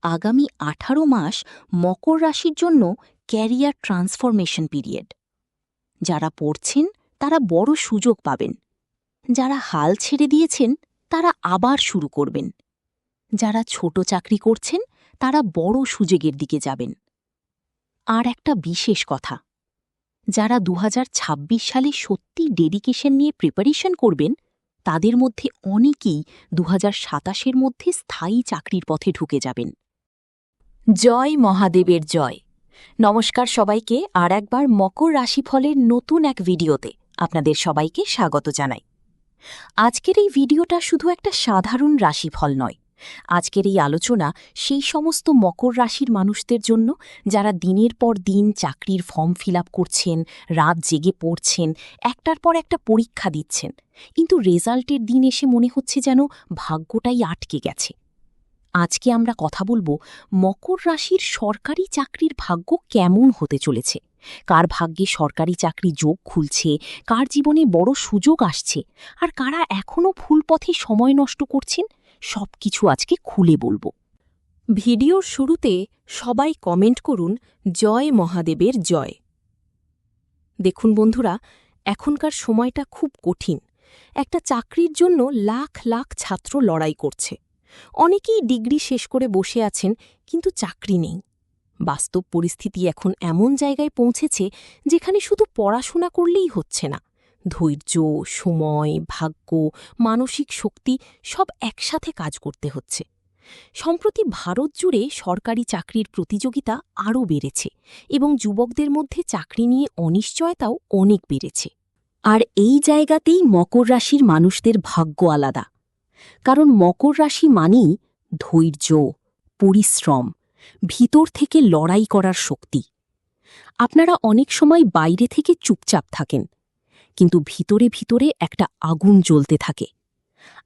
আগামী 18 মাস মকর রাশির জন্য ক্যারিয়ার ট্রান্সফরমেশন পিরিয়ড। যারা পড়ছেন তারা বড় সুযোগ পাবেন, যারা হাল ছেড়ে দিয়েছেন তারা আবার শুরু করবেন, যারা ছোট চাকরি করছেন তারা বড় সুযোগের দিকে যাবেন। আর একটা বিশেষ কথা, যারা 2026 সালে সত্যি ডেডিকেশন নিয়ে প্রিপারেশন করবেন তাদের মধ্যে অনেকেই 2027-এর মধ্যে স্থায়ী চাকরির পথে ঢুকে যাবেন। জয় মহাদেবের জয়। নমস্কার সবাইকে, আর একবার মকর রাশিফলের নতুন এক ভিডিওতে আপনাদের সবাইকে স্বাগত জানাই। আজকের এই ভিডিওটা শুধু একটা সাধারণ রাশিফল নয়। আজকের এই আলোচনা সেই সমস্ত মকর রাশির মানুষদের জন্য যারা দিনের পর দিন চাকরির ফর্ম ফিল আপ করছেন, রাত জেগে পড়ছেন, একটার পর একটা পরীক্ষা দিচ্ছেন, কিন্তু রেজাল্টের দিন এসে মনে হচ্ছে যেন ভাগ্যটাই আটকে গেছে। আজকে আমরা কথা বলবো মকর রাশির সরকারি চাকরির ভাগ্য কেমন হতে চলেছে, কার ভাগ্যে সরকারি চাকরি যোগ খুলছে, কার জীবনে বড় সুযোগ আসছে, আর কারা এখনও ভুল পথে সময় নষ্ট করছেন, সবকিছু আজকে খুলে বলবো। ভিডিওর শুরুতে সবাই কমেন্ট করুন জয় মহাদেবের জয়। দেখুন বন্ধুরা, এখনকার সময়টা খুব কঠিন। একটা চাকরির জন্য লাখ লাখ ছাত্র লড়াই করছে। অনেকেই ডিগ্রি শেষ করে বসে আছেন, কিন্তু চাকরি নেই। বাস্তব পরিস্থিতি এখন এমন জায়গায় পৌঁছেছে যেখানে শুধু পড়াশোনা করলেই হচ্ছে না। ধৈর্য, সময়, ভাগ্য, মানসিক শক্তি সব একসাথে কাজ করতে হচ্ছে। সম্প্রতি ভারত জুড়ে সরকারি চাকরির প্রতিযোগিতা আরও বেড়েছে এবং যুবকদের মধ্যে চাকরি নিয়ে অনিশ্চয়তাও অনেক বেড়েছে। আর এই জায়গাতেই মকর রাশির মানুষদের ভাগ্য আলাদা। কারণ মকর রাশি মানেই ধৈর্য, পরিশ্রম, ভিতর থেকে লড়াই করার শক্তি। আপনারা অনেক সময় বাইরে থেকে চুপচাপ থাকেন, কিন্তু ভিতরে ভিতরে একটা আগুন জ্বলতে থাকে,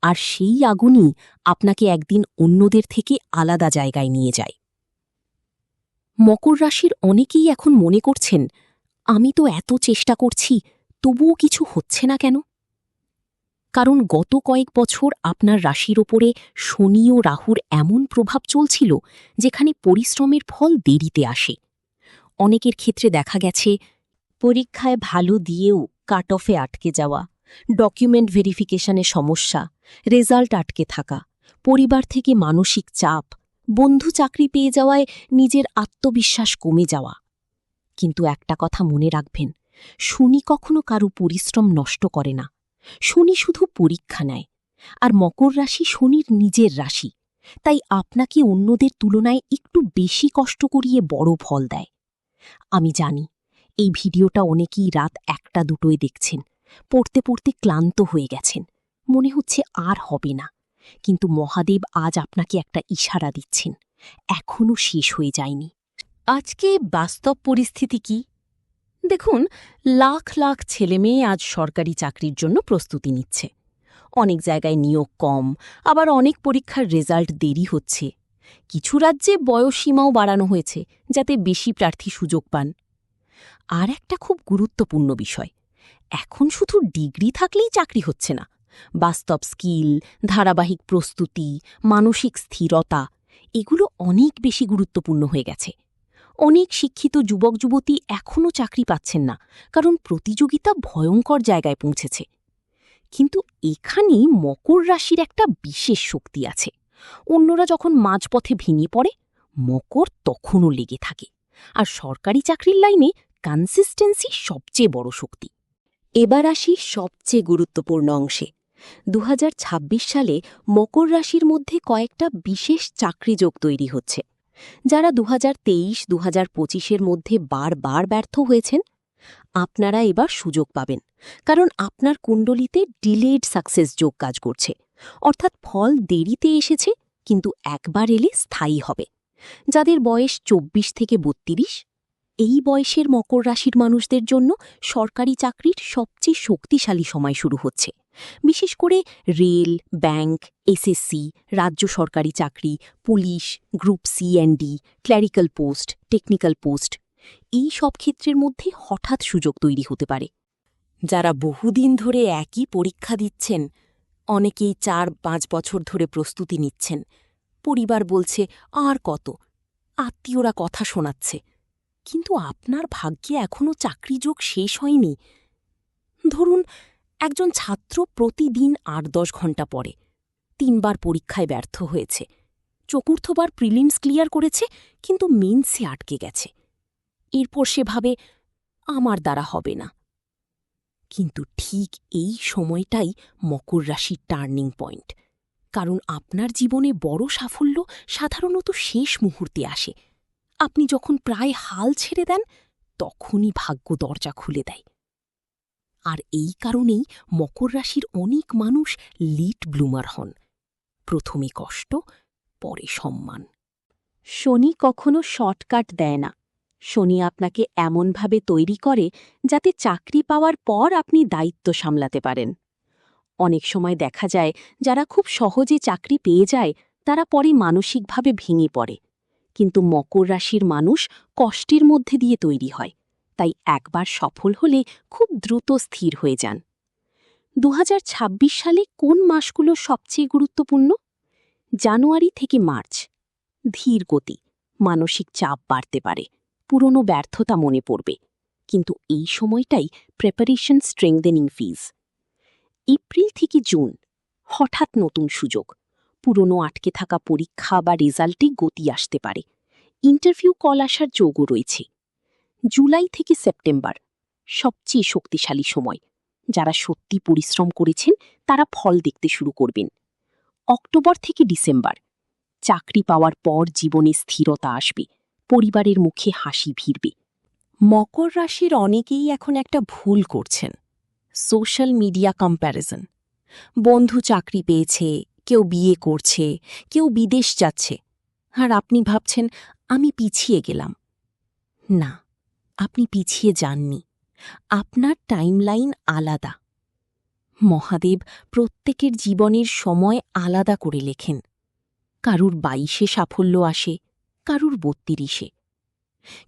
আর সেই আগুনই আপনাকে একদিন অন্যদের থেকে আলাদা জায়গায় নিয়ে যায়। মকর রাশির অনেকেই এখন মনে করছেন, আমি তো এত চেষ্টা করছি, তবুও কিছু হচ্ছে না কেন? কারণ গত কয়েক বছর আপনার রাশির ওপরে শনি ও রাহুর এমন প্রভাব চলছিল যেখানে পরিশ্রমের ফল দেরিতে আসে। অনেকের ক্ষেত্রে দেখা গেছে পরীক্ষায় ভালো দিয়েও কাট অফে আটকে যাওয়া, ডকুমেন্ট ভেরিফিকেশনে সমস্যা, রেজাল্ট আটকে থাকা, পরিবার থেকে মানসিক চাপ, বন্ধু চাকরি পেয়ে যাওয়ায় নিজের আত্মবিশ্বাস কমে যাওয়া। কিন্তু একটা কথা মনে রাখবেন, শনি কখনো কারো পরিশ্রম নষ্ট করে না। শনি শুধু পরীক্ষা নেয়, আর মকর রাশি শনির নিজের রাশি, তাই আপনাকে অন্যদের তুলনায় একটু বেশি কষ্ট করিয়ে বড় ফল দেয়। আমি জানি এই ভিডিওটা অনেকেই রাত 1-2টোয় দেখছেন, পড়তে পড়তে ক্লান্ত হয়ে গেছেন, মনে হচ্ছে আর হবে না। কিন্তু মহাদেব আজ আপনাকে একটা ইশারা দিচ্ছেন, এখনও শেষ হয়ে যায়নি। আজকে বাস্তব পরিস্থিতি কি দেখুন, লাখ লাখ ছেলেমেয়ে আজ সরকারি চাকরির জন্য প্রস্তুতি নিচ্ছে। অনেক জায়গায় নিয়োগ কম, আবার অনেক পরীক্ষার রেজাল্ট দেরি হচ্ছে। কিছু রাজ্যে বয়সসীমাও বাড়ানো হয়েছে যাতে বেশি প্রার্থী সুযোগ পান। আর একটা খুব গুরুত্বপূর্ণ বিষয়, এখন শুধু ডিগ্রি থাকলেই চাকরি হচ্ছে না। বাস্তব স্কিল, ধারাবাহিক প্রস্তুতি, মানসিক স্থিরতা, এগুলো অনেক বেশি গুরুত্বপূর্ণ হয়ে গেছে। অনেক শিক্ষিত যুবক যুবতী এখনও চাকরি পাচ্ছেন না, কারণ প্রতিযোগিতা ভয়ঙ্কর জায়গায় পৌঁছেছে। কিন্তু এখানেই মকর রাশির একটা বিশেষ শক্তি আছে। অন্যরা যখন মাঝপথে ভেঙে পড়ে, মকর তখনও লেগে থাকে। আর সরকারি চাকরির লাইনে কনসিস্টেন্সি সবচেয়ে বড় শক্তি। এবার আসি সবচেয়ে গুরুত্বপূর্ণ অংশে। 2026 সালে মকর রাশির মধ্যে কয়েকটা বিশেষ চাকরিযোগ তৈরি হচ্ছে। যারা 2023-2025-এর মধ্যে বারবার ব্যর্থ হয়েছেন, আপনারা এবার সুযোগ পাবেন, কারণ আপনার কুণ্ডলিতে ডিলেড সাকসেস যোগ কাজ করছে। অর্থাৎ ফল দেরিতে এসেছে, কিন্তু একবার এলে স্থায়ী হবে। যাদের বয়স 24 থেকে 32, এই বয়সের মকর রাশির মানুষদের জন্য সরকারি চাকরির সবচেয়ে শক্তিশালী সময় শুরু হচ্ছে। বিশেষ করে রেল, ব্যাংক, এসএসসি, রাজ্য সরকারি চাকরি, police, group C and D, clerical post, technical post, এই সব ক্ষেত্রের মধ্যে হঠাৎ সুযোগ তৈরি হতে পারে। যারা বহুদিন ধরে একই পরীক্ষা দিচ্ছেন, অনেকেই 4-5 বছর ধরে প্রস্তুতি নিচ্ছেন, পরিবার বলছে আর কত, আত্মীয়রা কথা শোনাচ্ছে, কিন্তু আপনার ভাগ্যে এখনও চাকরিযোগ শেষ হয়নি। ধরুন, একজন ছাত্র প্রতিদিন ৮-১০ ঘণ্টা পড়ে, ৩বার পরীক্ষায় ব্যর্থ হয়েছে, চতুর্থবার প্রিলিমস ক্লিয়ার করেছে, কিন্তু মেন্সে আটকে গেছে। এরপর সে ভাবে, আমার দ্বারা হবে না। কিন্তু ঠিক এই সময়টাই মকর রাশির টার্নিং পয়েন্ট, কারণ আপনার জীবনে বড় সাফল্য সাধারণত শেষ মুহূর্তে আসে। আপনি যখন প্রায় হাল ছেড়ে দেন, তখনই ভাগ্য দরজা খুলে দেয়। আর এই কারণেই মকর রাশির অনেক মানুষ লিট ব্লুমার হন। প্রথমে কষ্ট, পরে সম্মান। শনি কখনো শর্টকাট দেয় না। শনি আপনাকে এমনভাবে তৈরি করে যাতে চাকরি পাওয়ার পর আপনি দায়িত্ব সামলাতে পারেন। অনেক সময় দেখা যায় যারা খুব সহজে চাকরি পেয়ে যায় তারা পরে মানসিকভাবে ভেঙে পড়ে, কিন্তু মকর রাশির মানুষ কষ্টের মধ্যে দিয়ে তৈরি হয়, তাই একবার সফল হলে খুব দ্রুত স্থির হয়ে যান। ২০২৬ সালে কোন মাসগুলো সবচেয়ে গুরুত্বপূর্ণ? জানুয়ারি থেকে মার্চ। ধীর গতি, মানসিক চাপ বাড়তে পারে, পুরনো ব্যর্থতা মনে পড়বে, কিন্তু এই সময়টাই প্রিপারেশন স্ট্রেংথেনিং ফেজ। এপ্রিল থেকে জুন, হঠাৎ নতুন সুযোগ, পুরনো আটকে থাকা পরীক্ষা বা রেজাল্টে গতি আসতে পারে, ইন্টারভিউ কল আসার যোগও রয়েছে। জুলাই থেকে সেপ্টেম্বর, সবচেয়ে শক্তিশালী সময়, যারা সত্যি পরিশ্রম করেছেন তারা ফল দেখতে শুরু করবেন। অক্টোবর থেকে ডিসেম্বর, চাকরি পাওয়ার পর জীবনে স্থিরতা আসবে, পরিবারের মুখে হাসি ভিড়বে। মকর রাশির অনেকেই এখন একটা ভুল করছেন, সোশ্যাল মিডিয়া কম্প্যারিজন। বন্ধু চাকরি পেয়েছে, কেউ বিয়ে করছে, কেউ বিদেশ যাচ্ছে, আর আপনি ভাবছেন আমি পিছিয়ে গেলাম। না, আপনি পিছিয়ে যাননি, আপনার টাইমলাইন আলাদা। মহাদেব প্রত্যেকের জীবনের সময় আলাদা করে লেখেন। কারুর ২২-এ সাফল্য আসে, কারুর ৩২-এ।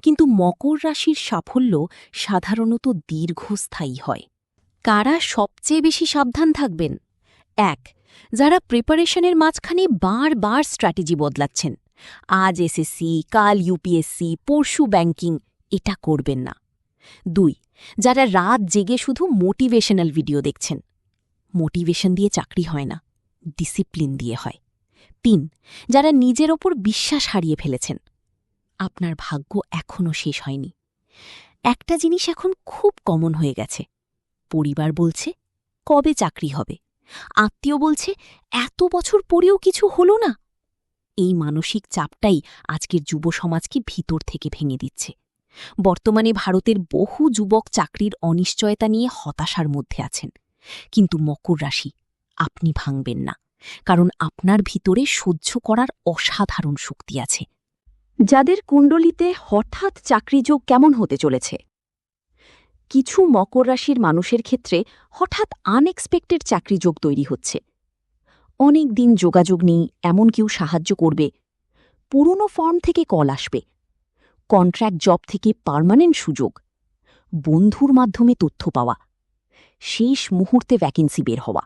কিন্তু মকর রাশির সাফল্য সাধারণত দীর্ঘস্থায়ী হয়। কারা সবচেয়ে বেশি সাবধান থাকবেন? ১. যারা প্রিপারেশনের মাঝখানে বারবার স্ট্র্যাটেজি বদলাচ্ছেন। আজ এসএসসি, কাল ইউপিএসসি, পরশু ব্যাংকিং, এটা করবেন না। ২. যারা রাত জেগে শুধু মোটিভেশনাল ভিডিও দেখছেন। মোটিভেশন দিয়ে চাকরি হয় না, ডিসিপ্লিন দিয়ে হয়। ৩. যারা নিজের ওপর বিশ্বাস হারিয়ে ফেলেছেন। আপনার ভাগ্য এখনও শেষ হয়নি। একটা জিনিস এখন খুব কমন হয়ে গেছে, পরিবার বলছে কবে চাকরি হবে, আত্মীয় বলছে এত বছর পরেও কিছু হলো না। এই মানসিক চাপটাই আজকের যুব সমাজকে ভিতর থেকে ভেঙে দিচ্ছে। বর্তমানে ভারতের বহু যুবক চাকরির অনিশ্চয়তা নিয়ে হতাশার মধ্যে আছেন, কিন্তু মকর রাশি, আপনি ভাঙবেন না, কারণ আপনার ভিতরে সহ্য করার অসাধারণ শক্তি আছে। যাদের কুণ্ডলিতে হঠাৎ চাকরিযোগ কেমন হতে চলেছে? কিছু মকর রাশির মানুষের ক্ষেত্রে হঠাৎ আনএক্সপেক্টেড চাকরিযোগ তৈরি হচ্ছে। অনেক দিন যোগাযোগ নেই এমন কেউ সাহায্য করবে, পুরনো ফর্ম থেকে কল আসবে, কন্ট্রাক্ট জব থেকে পার্মানেন্ট সুযোগ, বন্ধুর মাধ্যমে তথ্য পাওয়া, শেষ মুহূর্তে ভ্যাকেন্সি বের হওয়া।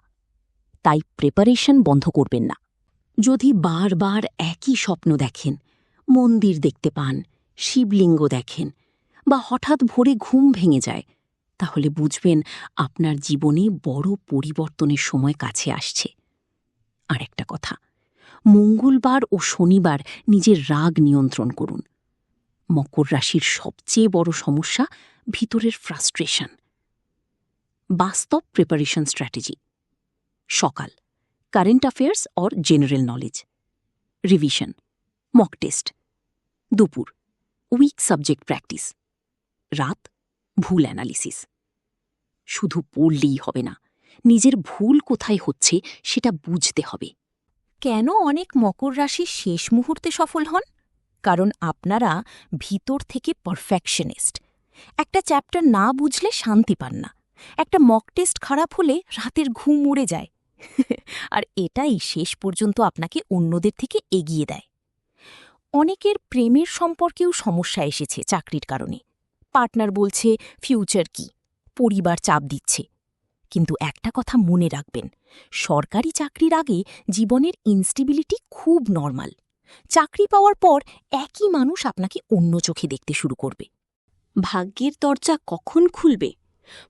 তাই প্রিপারেশন বন্ধ করবেন না। যদি বারবার একই স্বপ্ন দেখেন, মন্দির দেখতে পান, শিবলিঙ্গ দেখেন, বা হঠাৎ ভোরে ঘুম ভেঙে যায়, তাহলে বুঝবেন আপনার জীবনে বড় পরিবর্তনের সময় কাছে আসছে। আর একটা কথা, মঙ্গলবার ও শনিবার নিজের রাগ নিয়ন্ত্রণ করুন। মকর রাশির সবচেয়ে বড় সমস্যা ভিতরের ফ্রাস্ট্রেশন। বাস্তব প্রিপারেশন স্ট্র্যাটেজি: সকাল current affairs or general knowledge, revision, mock test. দুপুর উইক সাবজেক্ট প্র্যাকটিস, রাত ভুল অ্যানালিসিস। শুধু পড়লেই হবে না, নিজের ভুল কোথায় হচ্ছে সেটা বুঝতে হবে। কেন অনেক মকর রাশি শেষ মুহূর্তে সফল হন? কারণ আপনারা ভিতর থেকে পারফেকশনিস্ট। একটা চ্যাপ্টার না বুঝলে শান্তি পান না, একটা মক টেস্ট খারাপ হলে রাতের ঘুম উড়ে যায়। আর এটাই শেষ পর্যন্ত আপনাকে অন্যদের থেকে এগিয়ে দেয়। অনেকের প্রেমের সম্পর্কেও সমস্যা এসেছে চাকরির কারণে। পার্টনার বলছে ফিউচার কি, পরিবার চাপ দিচ্ছে, কিন্তু একটা কথা মনে রাখবেন, সরকারি চাকরির আগে জীবনের ইনস্টেবিলিটি খুব নর্মাল। চাকরি পাওয়ার পর একই মানুষ আপনাকে অন্য চোখে দেখতে শুরু করবে। ভাগ্যের দরজা কখন খুলবে?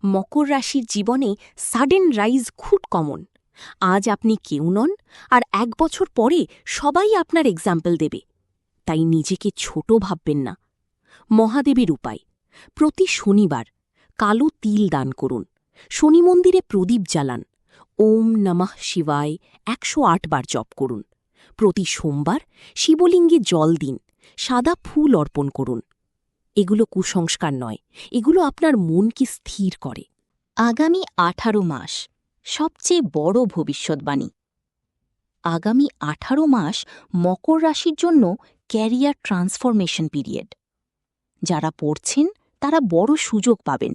মকর রাশির জীবনে সাডেন রাইজ খুব কমন। আজ আপনি কেউ নন, আর 1 বছর পরে সবাই আপনার এক্সাম্পল দেবে। তাই নিজেকে ছোট ভাববেন না। মহাদেবের উপায়: প্রতি শনিবার কালো তিল দান করুন, শনি মন্দিরে প্রদীপ জ্বালান, ওম নমঃ শিবায় 108 বার জপ করুন। প্রতি সোমবার শিবলিঙ্গে জল দিন, সাদা ফুল অর্পণ করুন। এগুলো কুসংস্কার নয়, এগুলো আপনার মনকে স্থির করে। আগামী 18 মাস সবচেয়ে বড় ভবিষ্যৎবাণী। আগামী 18 মাস মকর রাশির জন্য ক্যারিয়ার ট্রান্সফরমেশন পিরিয়ড। যারা পড়ছেন তারা বড় সুযোগ পাবেন।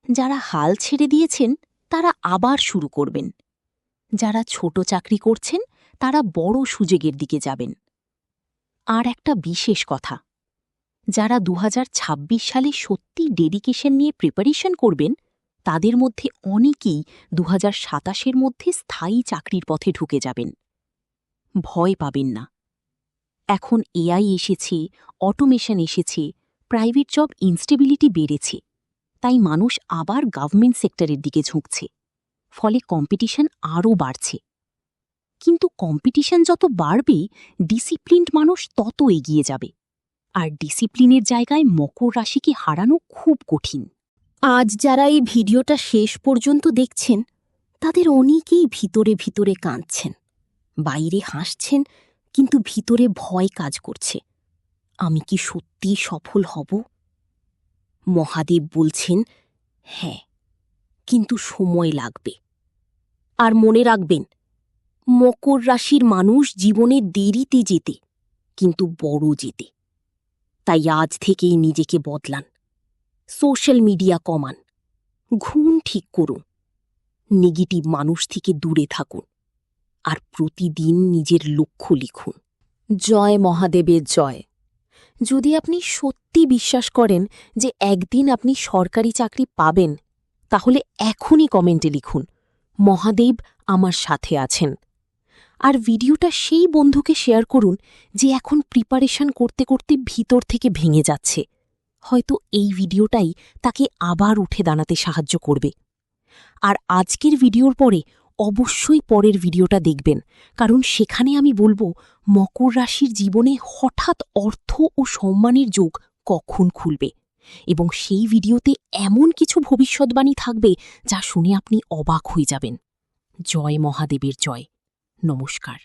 যারা হাল ছেড়ে দিয়েছেন তারা আবার শুরু করবেন। যারা ছোট চাকরি করছেন তারা বড় সুযোগের দিকে যাবেন। আর একটা বিশেষ কথা, যারা 2026 সালে সত্যি ডেডিকেশন নিয়ে প্রিপারেশন করবেন, তাদের মধ্যে অনেকেই 2027-এর মধ্যে স্থায়ী চাকরির পথে ঢুকে যাবেন। ভয় পাবেন না। এখন এআই এসেছে, অটোমেশন এসেছে, প্রাইভেট জব ইনস্টেবিলিটি বেড়েছে, তাই মানুষ আবার গভর্নমেন্ট সেক্টরের দিকে ঝুঁকছে। ফলে কম্পিটিশন আরও বাড়ছে। কিন্তু কম্পিটিশন যত বাড়বে, ডিসিপ্লিনড মানুষ তত এগিয়ে যাবে। আর ডিসিপ্লিনের জায়গায় মকর রাশিকে হারানো খুব কঠিন। আজ যারা এই ভিডিওটা শেষ পর্যন্ত দেখছেন, তাদের অনেকেই ভিতরে ভিতরে কাঁদছেন। বাইরে হাসছেন, কিন্তু ভিতরে ভয় কাজ করছে। আমি কি সত্যিই সফল হব? মহাদেব বলছেন, হ্যাঁ, কিন্তু সময় লাগবে। আর মনে রাখবেন, মকর রাশির মানুষ জীবনে দেরিতে যেতে, কিন্তু বড় যেতে। তাই আজ থেকেই নিজেকে বদলান, সোশ্যাল মিডিয়া কমান, ঘুম ঠিক করুন, নেগেটিভ মানুষ থেকে দূরে থাকুন, আর প্রতিদিন নিজের লক্ষ্য লিখুন। জয় মহাদেবের জয়। যদি আপনি সত্যি বিশ্বাস করেন যে একদিন আপনি সরকারি চাকরি পাবেন, তাহলে এখনই কমেন্টে লিখুন, মহাদেব আমার সাথে আছেন। আর ভিডিওটা সেই বন্ধুকে শেয়ার করুন যে এখন প্রিপারেশন করতে করতে ভিতর থেকে ভেঙে যাচ্ছে। হয়তো এই ভিডিওটাই তাকে আবার উঠে দাঁড়াতে সাহায্য করবে। আর আজকের ভিডিওর পরে অবশ্যই পরের ভিডিওটা দেখবেন, কারণ সেখানে আমি বলবো মকর রাশির জীবনে হঠাৎ অর্থ ও সম্মানের যোগ কখন খুলবে, এবং সেই ভিডিওতে এমন কিছু ভবিষ্যৎবাণী থাকবে যা শুনে আপনি অবাক হয়ে যাবেন। জয় মহাদেবের জয়। নমস্কার।